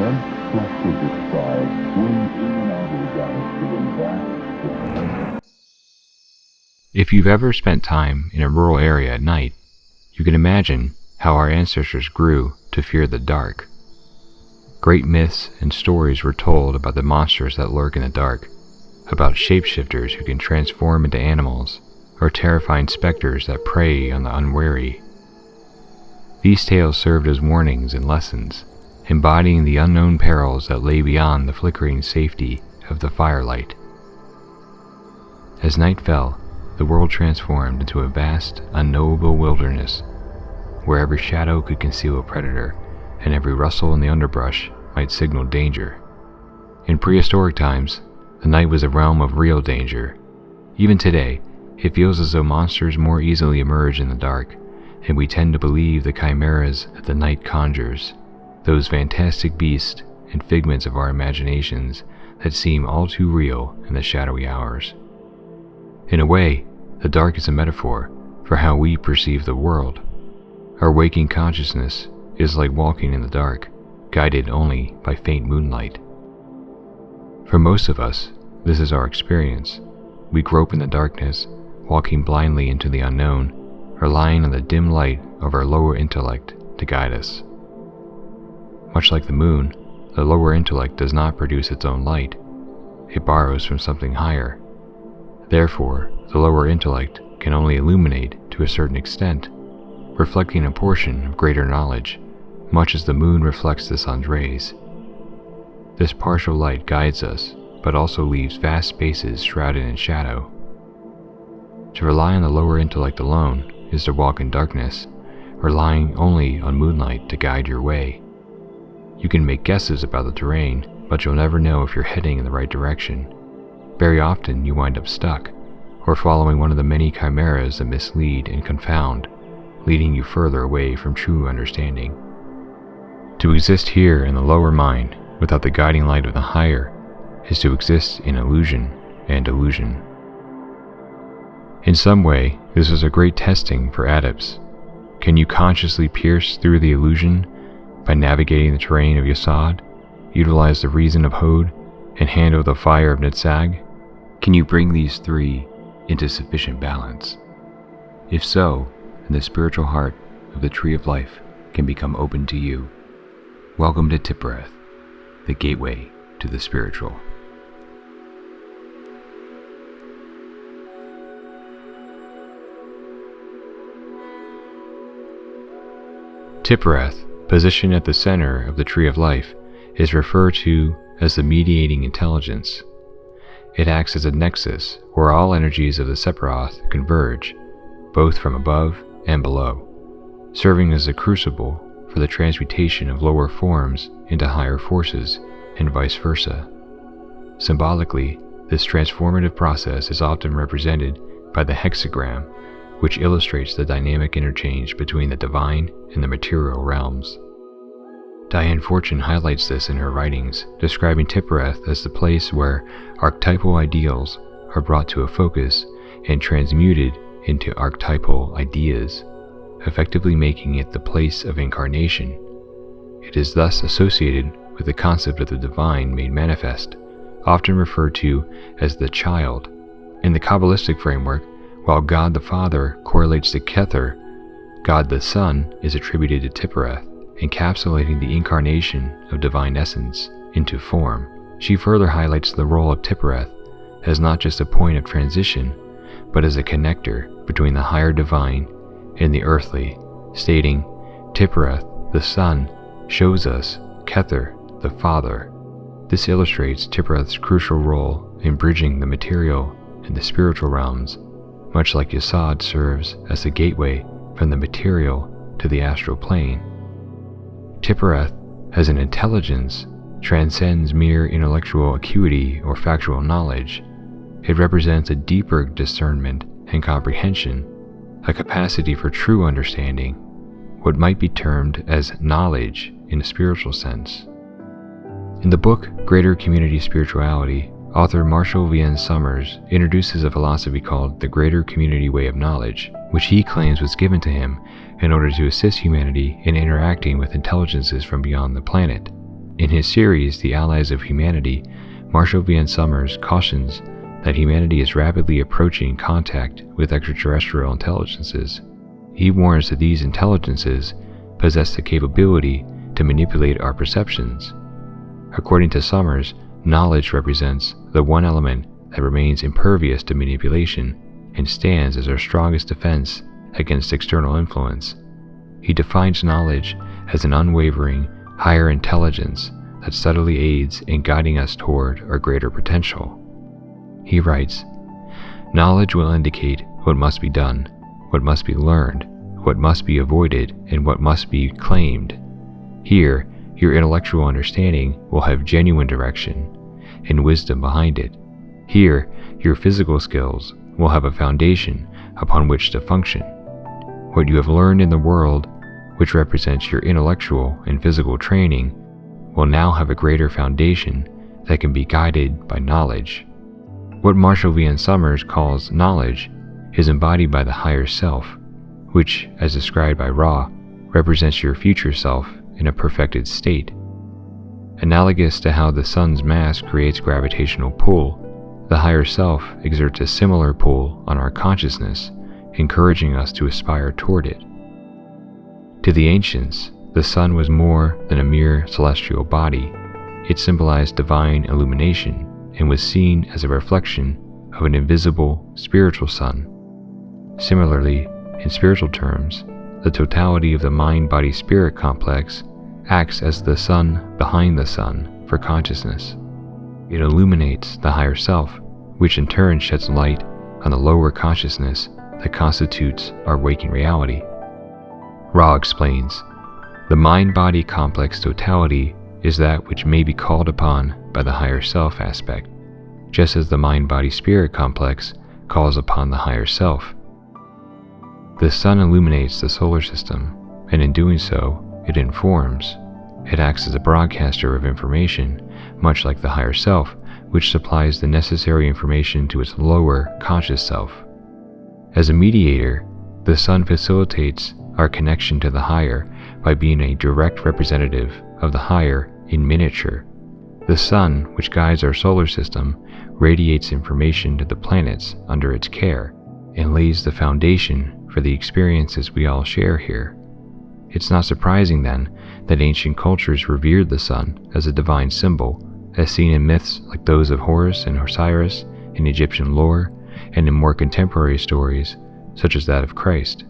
immense cluster of the stars swing in and out of the galaxy in vast. If you've ever spent time in a rural area at night, you can imagine how our ancestors grew to fear the dark. Great myths and stories were told about the monsters that lurk in the dark, about shapeshifters who can transform into animals, or terrifying specters that prey on the unwary. These tales served as warnings and lessons, embodying the unknown perils that lay beyond the flickering safety of the firelight. As night fell, the world transformed into a vast, unknowable wilderness, where every shadow could conceal a predator, and every rustle in the underbrush might signal danger. In prehistoric times, the night was a realm of real danger. Even today, it feels as though monsters more easily emerge in the dark, and we tend to believe the chimeras that the night conjures, those fantastic beasts and figments of our imaginations that seem all too real in the shadowy hours. In a way, the dark is a metaphor for how we perceive the world. Our waking consciousness is like walking in the dark, guided only by faint moonlight. For most of us, this is our experience. We grope in the darkness, walking blindly into the unknown, relying on the dim light of our lower intellect to guide us. Much like the moon, the lower intellect does not produce its own light. It borrows from something higher. Therefore, the lower intellect can only illuminate to a certain extent, reflecting a portion of greater knowledge, much as the moon reflects the sun's rays. This partial light guides us, but also leaves vast spaces shrouded in shadow. To rely on the lower intellect alone is to walk in darkness, relying only on moonlight to guide your way. You can make guesses about the terrain, but you'll never know if you're heading in the right direction. Very often you wind up stuck, or following one of the many chimeras that mislead and confound, leading you further away from true understanding. To exist here in the lower mind, without the guiding light of the higher, is to exist in illusion and delusion. In some way, this was a great testing for adepts. Can you consciously pierce through the illusion by navigating the terrain of Yesod, utilize the reason of Hod, and handle the fire of Nitzag? Can you bring these three into sufficient balance? If so, then the spiritual heart of the Tree of Life can become open to you. Welcome to Tiphereth, the gateway to the spiritual. Tiphereth, positioned at the center of the Tree of Life, is referred to as the mediating intelligence. It acts as a nexus where all energies of the Sephiroth converge, both from above and below, serving as a crucible for the transmutation of lower forms into higher forces, and vice versa. Symbolically, this transformative process is often represented by the hexagram, which illustrates the dynamic interchange between the divine and the material realms. Diane Fortune highlights this in her writings, describing Tiphereth as the place where archetypal ideals are brought to a focus and transmuted into archetypal ideas, effectively making it the place of incarnation. It is thus associated with the concept of the divine made manifest, often referred to as the child. In the Kabbalistic framework, while God the Father correlates to Kether, God the Son is attributed to Tiphereth, encapsulating the incarnation of divine essence into form. She further highlights the role of Tiphereth as not just a point of transition, but as a connector between the higher divine and the earthly, stating, Tiphereth, the Son, shows us Kether, the Father. This illustrates Tiphereth's crucial role in bridging the material and the spiritual realms, much like Yesod serves as a gateway from the material to the astral plane. Tiphereth, as an intelligence, transcends mere intellectual acuity or factual knowledge. It represents a deeper discernment and comprehension, a capacity for true understanding, what might be termed as knowledge in a spiritual sense. In the book Greater Community Spirituality, author Marshall V.N. Summers introduces a philosophy called the Greater Community Way of Knowledge, which he claims was given to him in order to assist humanity in interacting with intelligences from beyond the planet. In his series, The Allies of Humanity, Marshall Van Summers cautions that humanity is rapidly approaching contact with extraterrestrial intelligences. He warns that these intelligences possess the capability to manipulate our perceptions. According to Summers, knowledge represents the one element that remains impervious to manipulation and stands as our strongest defense against external influence. He defines knowledge as an unwavering, higher intelligence that subtly aids in guiding us toward our greater potential. He writes, "Knowledge will indicate what must be done, what must be learned, what must be avoided, and what must be claimed. Here, your intellectual understanding will have genuine direction and wisdom behind it. Here, your physical skills will have a foundation upon which to function. What you have learned in the world, which represents your intellectual and physical training, will now have a greater foundation that can be guided by knowledge." What Marshall Van Summers calls knowledge is embodied by the higher self, which, as described by Ra, represents your future self in a perfected state. Analogous to how the sun's mass creates gravitational pull, the higher self exerts a similar pull on our consciousness, encouraging us to aspire toward it. To the ancients, the sun was more than a mere celestial body. It symbolized divine illumination and was seen as a reflection of an invisible spiritual sun. Similarly, in spiritual terms, the totality of the mind-body-spirit complex acts as the sun behind the sun for consciousness. It illuminates the higher self, which in turn sheds light on the lower consciousness that constitutes our waking reality. Ra explains, "The mind-body complex totality is that which may be called upon by the higher self aspect, just as the mind-body-spirit complex calls upon the higher self. The sun illuminates the solar system, and in doing so, it informs. It acts as a broadcaster of information, much like the higher self, which supplies the necessary information to its lower conscious self. As a mediator, the sun facilitates our connection to the higher by being a direct representative of the higher in miniature. The sun, which guides our solar system, radiates information to the planets under its care and lays the foundation for the experiences we all share here. It's not surprising, then, that ancient cultures revered the sun as a divine symbol, as seen in myths like those of Horus and Osiris, in Egyptian lore, and in more contemporary stories, such as that of Christ.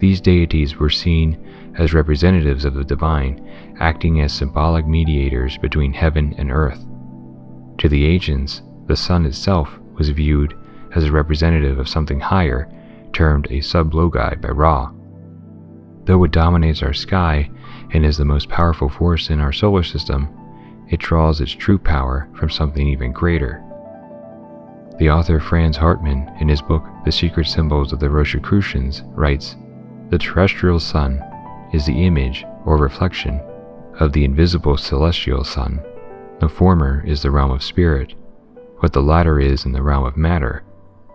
These deities were seen as representatives of the divine, acting as symbolic mediators between heaven and earth. To the ancients, the sun itself was viewed as a representative of something higher, termed a sublogi by Ra. Though it dominates our sky and is the most powerful force in our solar system, it draws its true power from something even greater. The author Franz Hartmann, in his book The Secret Symbols of the Rosicrucians, writes, "The terrestrial sun is the image or reflection of the invisible celestial sun. The former is the realm of spirit, what the latter is in the realm of matter,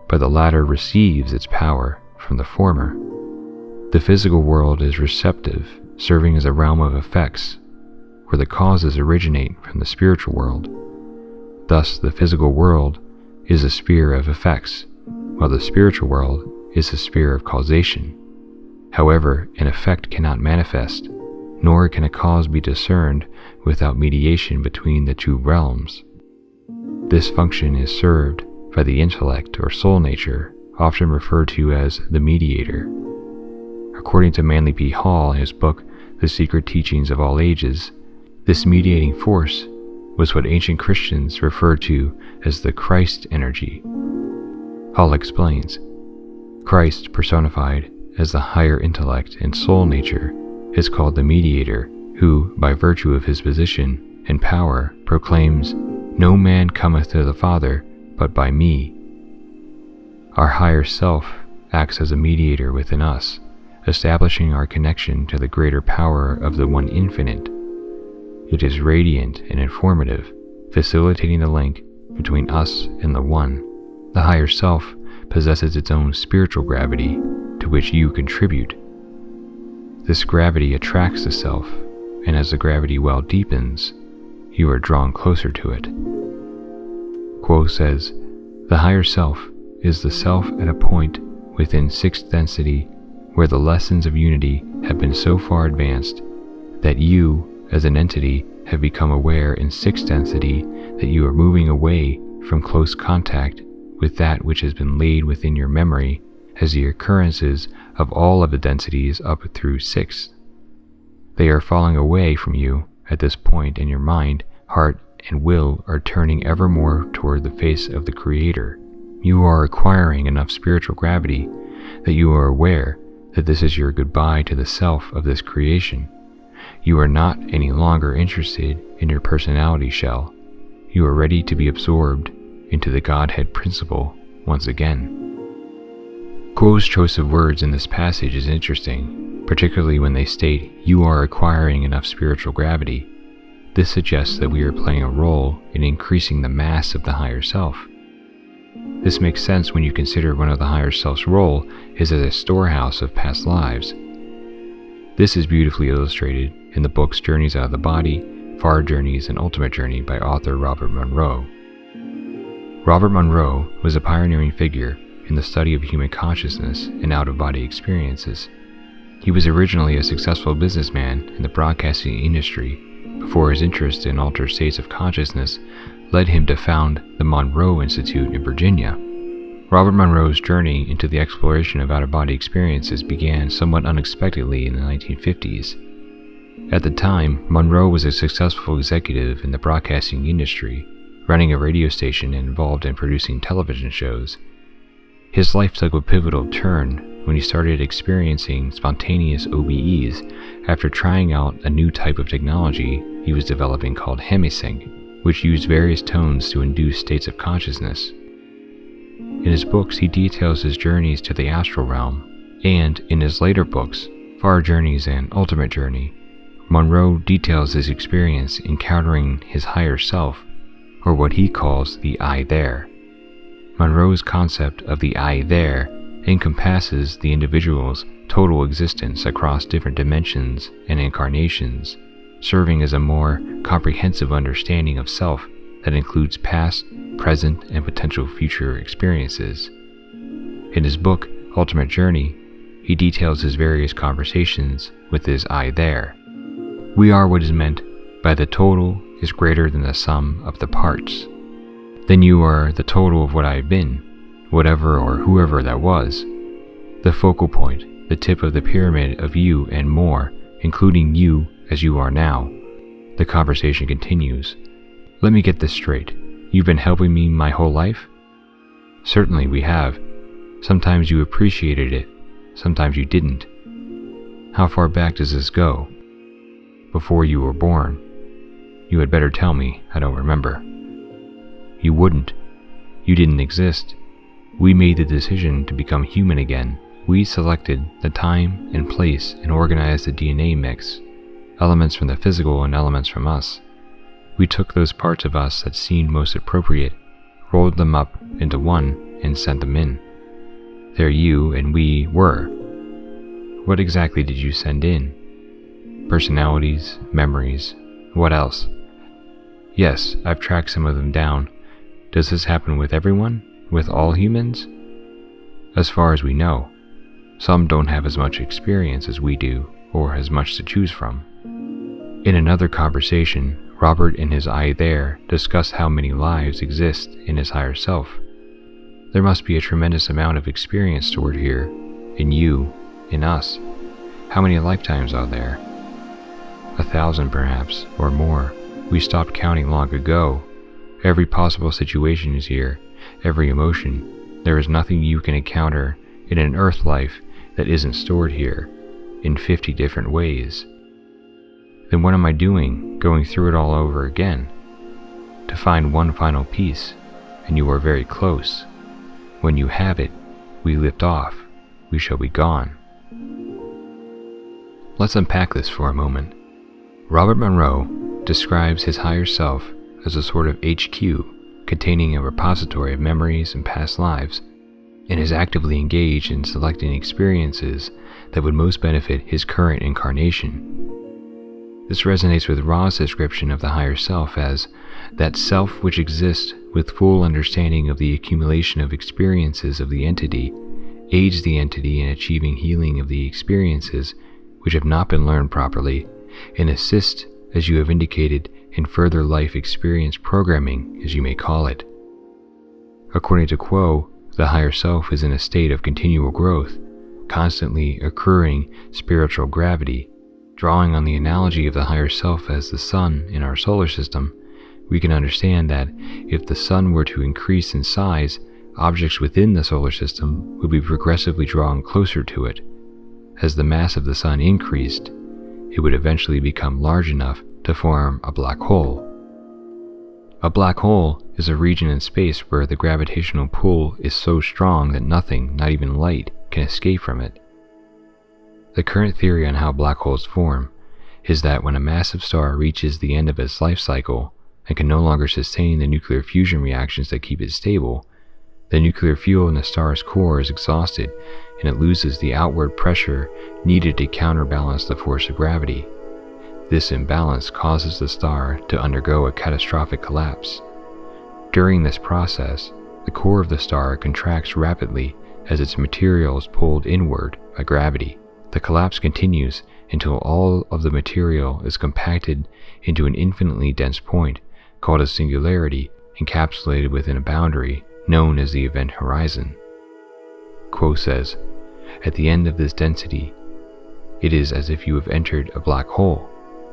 but the latter receives its power from the former. The physical world is receptive, serving as a realm of effects, where the causes originate from the spiritual world. Thus, the physical world is a sphere of effects, while the spiritual world is a sphere of causation. However, an effect cannot manifest, nor can a cause be discerned without mediation between the two realms. This function is served by the intellect or soul nature, often referred to as the mediator. According to Manly P. Hall in his book The Secret Teachings of All Ages, this mediating force was what ancient Christians referred to as the Christ energy. Hall explains, Christ, personified as the higher intellect and soul nature, is called the mediator, who, by virtue of his position and power, proclaims, "No man cometh to the Father but by me." Our higher self acts as a mediator within us, establishing our connection to the greater power of the One Infinite. It is radiant and informative, facilitating the link between us and the One. The higher self possesses its own spiritual gravity, to which you contribute. This gravity attracts the self and as the gravity well deepens, you are drawn closer to it. Quo says, "The higher self is the self at a point within sixth density where the lessons of unity have been so far advanced that you, as an entity, have become aware in sixth density that you are moving away from close contact with that which has been laid within your memory as the occurrences of all of the densities up through sixth. They are falling away from you at this point, and your mind, heart, and will are turning ever more toward the face of the Creator. You are acquiring enough spiritual gravity that you are aware that this is your goodbye to the self of this creation. You are not any longer interested in your personality shell. You are ready to be absorbed into the Godhead principle once again." Quo's choice of words in this passage is interesting, particularly when they state, "You are acquiring enough spiritual gravity." This suggests that we are playing a role in increasing the mass of the higher self. This makes sense when you consider one of the higher self's role is as a storehouse of past lives. This is beautifully illustrated in the books Journeys Out of the Body, Far Journeys, and Ultimate Journey by author Robert Monroe. Robert Monroe was a pioneering figure in the study of human consciousness and out-of-body experiences. He was originally a successful businessman in the broadcasting industry before his interest in altered states of consciousness led him to found the Monroe Institute in Virginia. Robert Monroe's journey into the exploration of out-of-body experiences began somewhat unexpectedly in the 1950s. At the time, Monroe was a successful executive in the broadcasting industry, running a radio station and involved in producing television shows. His life took a pivotal turn when he started experiencing spontaneous OBEs after trying out a new type of technology he was developing called hemisync, which used various tones to induce states of consciousness. In his books, he details his journeys to the astral realm, and in his later books, Far Journeys and Ultimate Journey, Monroe details his experience encountering his higher self, or what he calls the I There. Monroe's concept of the I There encompasses the individual's total existence across different dimensions and incarnations, serving as a more comprehensive understanding of self that includes past, present, and potential future experiences. In his book, Ultimate Journey, he details his various conversations with his I There. We are what is meant by the total is greater than the sum of the parts. Then you are the total of what I have been, whatever or whoever that was. The focal point, the tip of the pyramid of you and more, including you as you are now. The conversation continues. Let me get this straight. You've been helping me my whole life? Certainly we have. Sometimes you appreciated it, sometimes you didn't. How far back does this go? Before you were born. You had better tell me, I don't remember. You wouldn't. You didn't exist. We made the decision to become human again. We selected the time and place and organized the DNA mix, elements from the physical and elements from us. We took those parts of us that seemed most appropriate, rolled them up into one, and sent them in. There you and we were. What exactly did you send in? Personalities, memories, what else? Yes, I've tracked some of them down. Does this happen with everyone? With all humans? As far as we know. Some don't have as much experience as we do, or as much to choose from. In another conversation, Robert and his I There discuss how many lives exist in his higher self. There must be a tremendous amount of experience stored here, in you, in us. How many lifetimes are there? 1,000 perhaps, or more. We stopped counting long ago. Every possible situation is here, every emotion. There is nothing you can encounter in an earth life that isn't stored here, in 50 different ways. Then what am I doing, going through it all over again? To find one final piece, and you are very close. When you have it, we lift off, we shall be gone. Let's unpack this for a moment. Robert Monroe describes his higher self as a sort of HQ containing a repository of memories and past lives, and is actively engaged in selecting experiences that would most benefit his current incarnation. This resonates with Ra's description of the higher self as that self which exists with full understanding of the accumulation of experiences of the entity, aids the entity in achieving healing of the experiences which have not been learned properly, and assists, as you have indicated, in further life experience programming, as you may call it. According to Quo, the higher self is in a state of continual growth, constantly occurring spiritual gravity. Drawing on the analogy of the higher self as the sun in our solar system, we can understand that if the sun were to increase in size, objects within the solar system would be progressively drawn closer to it. As the mass of the sun increased, it would eventually become large enough to form a black hole. A black hole is a region in space where the gravitational pull is so strong that nothing, not even light, can escape from it. The current theory on how black holes form is that when a massive star reaches the end of its life cycle and can no longer sustain the nuclear fusion reactions that keep it stable, the nuclear fuel in the star's core is exhausted and it loses the outward pressure needed to counterbalance the force of gravity. This imbalance causes the star to undergo a catastrophic collapse. During this process, the core of the star contracts rapidly as its material is pulled inward by gravity. The collapse continues until all of the material is compacted into an infinitely dense point called a singularity, encapsulated within a boundary known as the event horizon. Quo says, "At the end of this density, it is as if you have entered a black hole,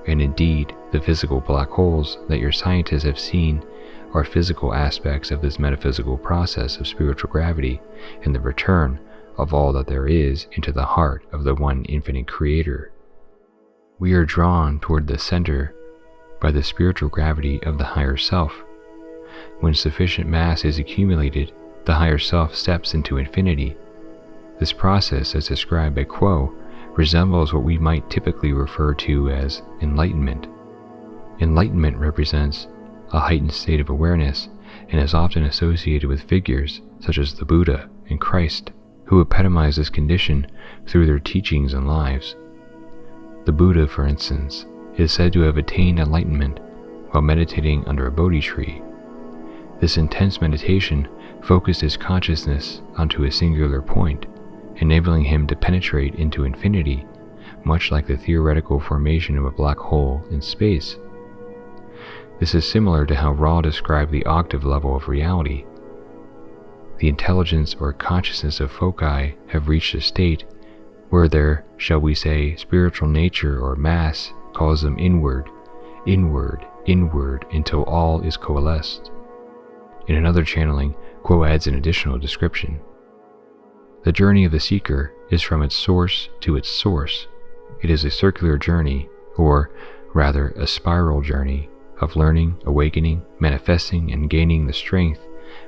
and indeed the physical black holes that your scientists have seen are physical aspects of this metaphysical process of spiritual gravity and the return of all that there is into the heart of the one infinite creator. We are drawn toward the center by the spiritual gravity of the higher self. When sufficient mass is accumulated, the higher self steps into infinity. This process, as described by Quo, resembles what we might typically refer to as enlightenment. Enlightenment represents a heightened state of awareness and is often associated with figures such as the Buddha and Christ, who epitomize this condition through their teachings and lives. The Buddha, for instance, is said to have attained enlightenment while meditating under a Bodhi tree. This intense meditation focused his consciousness onto a singular point, enabling him to penetrate into infinity, much like the theoretical formation of a black hole in space. This is similar to how Ra described the octave level of reality. The intelligence or consciousness of foci have reached a state where their, shall we say, spiritual nature or mass calls them inward, inward, inward, until all is coalesced. In another channeling, Quo adds an additional description. The journey of the seeker is from its source to its source. It is a circular journey, or rather a spiral journey, of learning, awakening, manifesting, and gaining the strength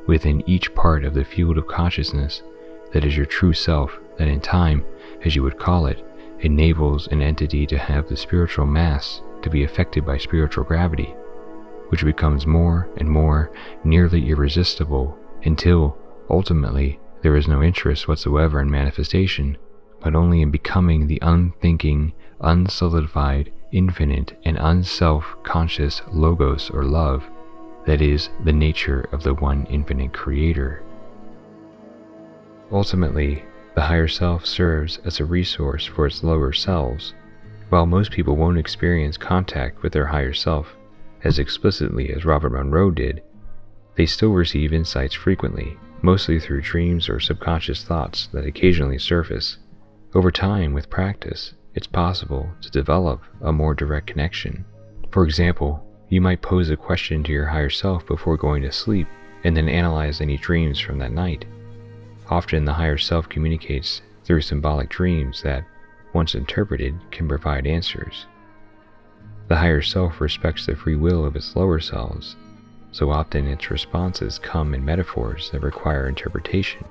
within each part of the field of consciousness that is your true self, that in time, as you would call it, enables an entity to have the spiritual mass to be affected by spiritual gravity, which becomes more and more nearly irresistible until, ultimately, there is no interest whatsoever in manifestation, but only in becoming the unthinking, unsolidified, infinite, and unself-conscious logos or love that is the nature of the one infinite creator. Ultimately, the higher self serves as a resource for its lower selves. While most people won't experience contact with their higher self as explicitly as Robert Monroe did, they still receive insights frequently, mostly through dreams or subconscious thoughts that occasionally surface. Over time, with practice, it's possible to develop a more direct connection. For example, you might pose a question to your higher self before going to sleep and then analyze any dreams from that night. Often the higher self communicates through symbolic dreams that, once interpreted, can provide answers. The higher self respects the free will of its lower selves, so often its responses come in metaphors that require interpretation.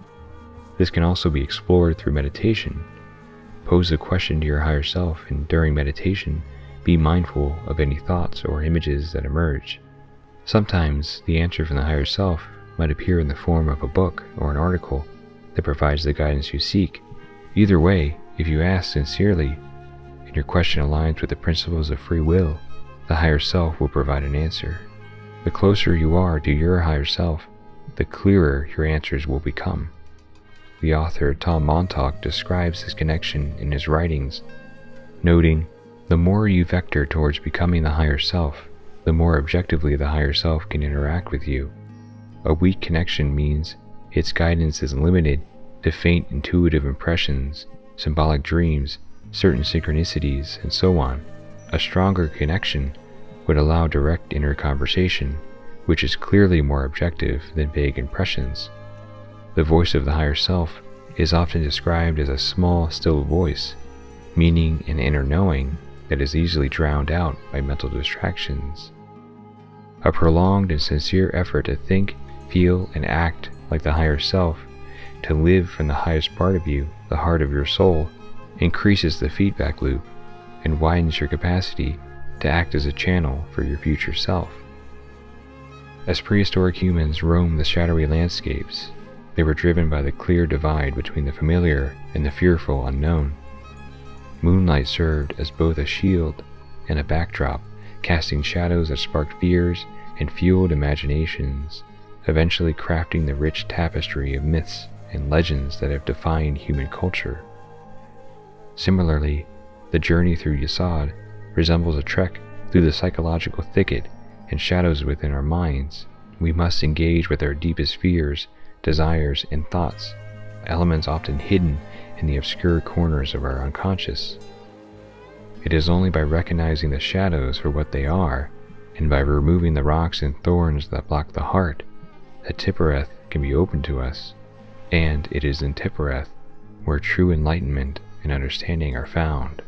This can also be explored through meditation. Pose a question to your higher self, and during meditation, be mindful of any thoughts or images that emerge. Sometimes the answer from the higher self might appear in the form of a book or an article that provides the guidance you seek. Either way, if you ask sincerely, and your question aligns with the principles of free will, the higher self will provide an answer. The closer you are to your higher self, the clearer your answers will become. The author Tom Montauk describes this connection in his writings, noting, "The more you vector towards becoming the higher self, the more objectively the higher self can interact with you. A weak connection means its guidance is limited to faint intuitive impressions, symbolic dreams, certain synchronicities, and so on. A stronger connection would allow direct inner conversation, which is clearly more objective than vague impressions. The voice of the higher self is often described as a small, still voice, meaning an inner knowing that is easily drowned out by mental distractions. A prolonged and sincere effort to think, feel, and act like the higher self, to live from the highest part of you, the heart of your soul, increases the feedback loop and widens your capacity to act as a channel for your future self." As prehistoric humans roamed the shadowy landscapes, they were driven by the clear divide between the familiar and the fearful unknown. Moonlight served as both a shield and a backdrop, casting shadows that sparked fears and fueled imaginations, eventually crafting the rich tapestry of myths and legends that have defined human culture. Similarly, the journey through Yasod resembles a trek through the psychological thicket and shadows within our minds. We must engage with our deepest fears, desires, and thoughts, elements often hidden in the obscure corners of our unconscious. It is only by recognizing the shadows for what they are, and by removing the rocks and thorns that block the heart, that Tiphereth can be opened to us, and it is in Tiphereth where true enlightenment and understanding are found.